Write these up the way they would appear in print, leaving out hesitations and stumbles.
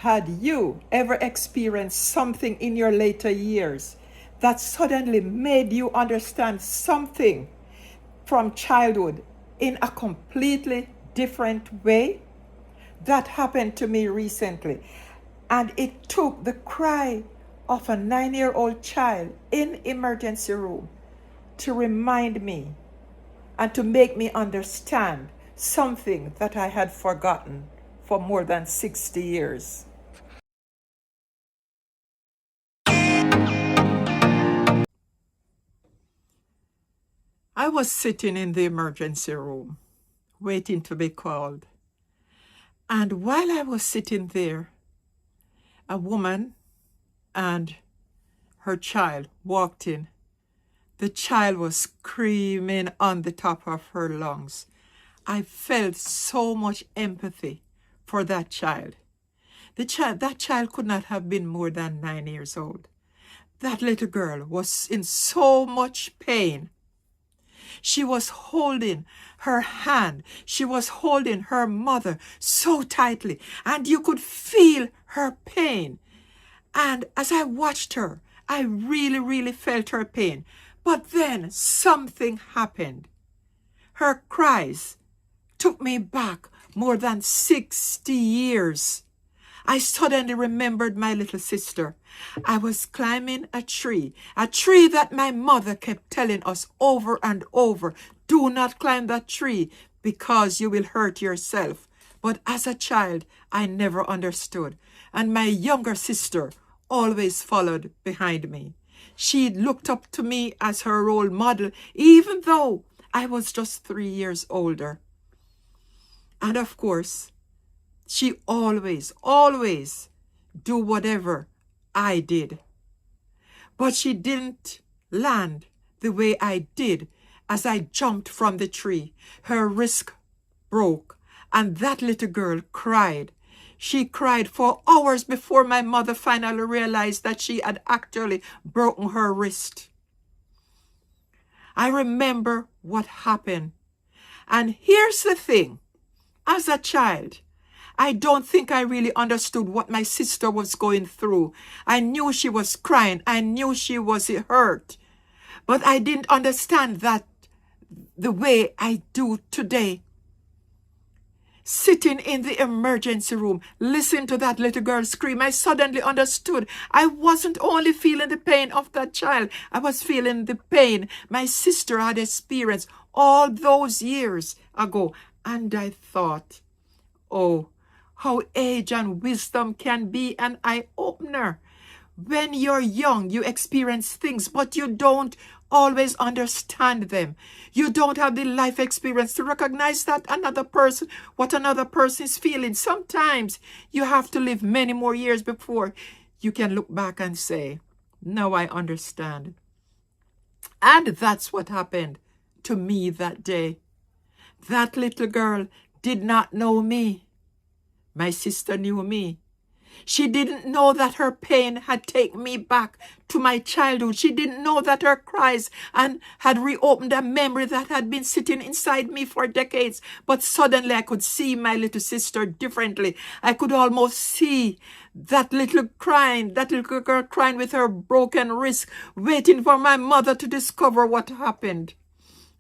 Had you ever experienced something in your later years that suddenly made you understand something from childhood in a completely different way? That happened to me recently. And it took the cry of a 9-year-old child in emergency room to remind me and to make me understand something that I had forgotten for more than 60 years. I was sitting in the emergency room, waiting to be called. And while I was sitting there, a woman and her child walked in. The child was screaming on the top of her lungs. I felt so much empathy for that child. That child could not have been more than 9 years old. That little girl was in so much pain. She was holding her hand. She was holding her mother so tightly, and you could feel her pain. And as I watched her, I really, really felt her pain. But then something happened. Her cries took me back more than 60 years. I suddenly remembered my little sister. I was climbing a tree that my mother kept telling us over and over, do not climb that tree because you will hurt yourself. But as a child, I never understood. And my younger sister always followed behind me. She looked up to me as her role model, even though I was just 3 years older. And of course, she always do whatever I did. But she didn't land the way I did as I jumped from the tree. Her wrist broke, and that little girl cried. She cried for hours before my mother finally realized that she had actually broken her wrist. I remember what happened. And here's the thing. As a child, I don't think I really understood what my sister was going through. I knew she was crying. I knew she was hurt. But I didn't understand that the way I do today. Sitting in the emergency room, listening to that little girl scream, I suddenly understood. I wasn't only feeling the pain of that child. I was feeling the pain my sister had experienced all those years ago. And I thought, oh, how age and wisdom can be an eye-opener. When you're young, you experience things, but you don't always understand them. You don't have the life experience to recognize that what another person is feeling. Sometimes you have to live many more years before you can look back and say, now I understand. And that's what happened to me that day. That little girl did not know me. My sister knew me. She didn't know that her pain had taken me back to my childhood. She didn't know that her cries had reopened a memory that had been sitting inside me for decades. But suddenly I could see my little sister differently. I could almost see that little girl crying with her broken wrist, waiting for my mother to discover what happened.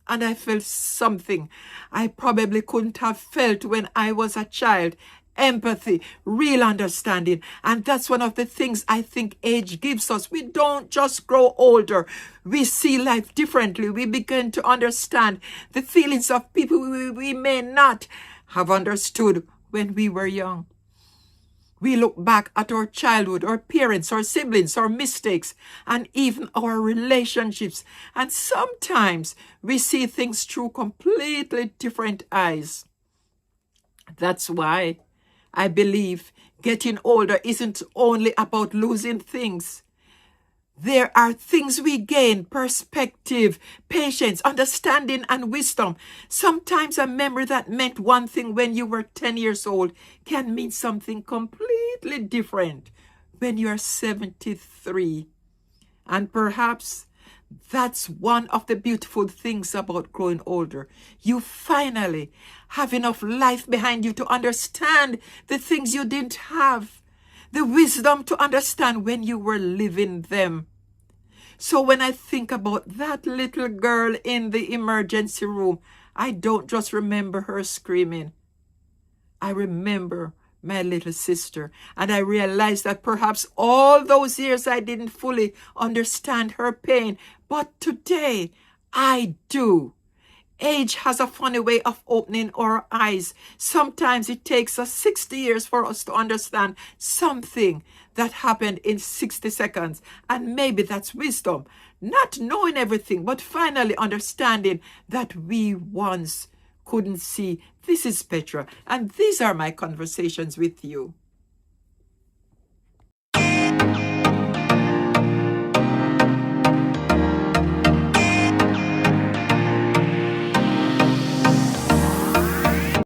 And I felt something I probably couldn't have felt when I was a child. Empathy, real understanding. And that's one of the things I think age gives us. We don't just grow older. We see life differently. We begin to understand the feelings of people we may not have understood when we were young. We look back at our childhood, our parents, our siblings, our mistakes, and even our relationships. And sometimes we see things through completely different eyes. That's why I believe getting older isn't only about losing things. There are things we gain: perspective, patience, understanding, and wisdom. Sometimes a memory that meant one thing when you were 10 years old can mean something completely different when you are 73. And perhaps that's one of the beautiful things about growing older. You finally have enough life behind you to understand the things you didn't have. the wisdom to understand when you were living them. So when I think about that little girl in the emergency room, I don't just remember her screaming. I remember my little sister, and I realized that perhaps all those years I didn't fully understand her pain, but today I do. Age has a funny way of opening our eyes. Sometimes it takes us 60 years for us to understand something that happened in 60 seconds. And maybe that's wisdom. Not knowing everything, but finally understanding that we once couldn't see. This is Petra, and these are my conversations with you.